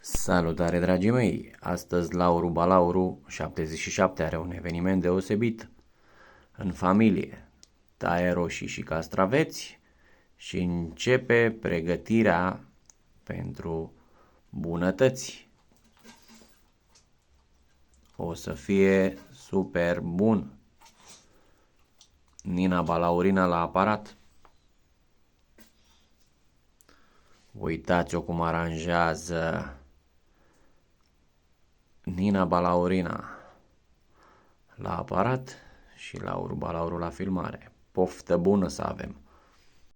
Salutare, dragii mei! Astăzi Lauru Balauru 77 are un eveniment deosebit în familie. Taie roșii și castraveți și începe pregătirea pentru bunătăți. O să fie super bun. Nina Balaurina la aparat. Uitați-o cum aranjează Nina Balaurina la aparat și Lauru Balauru la filmare. Poftă bună să avem!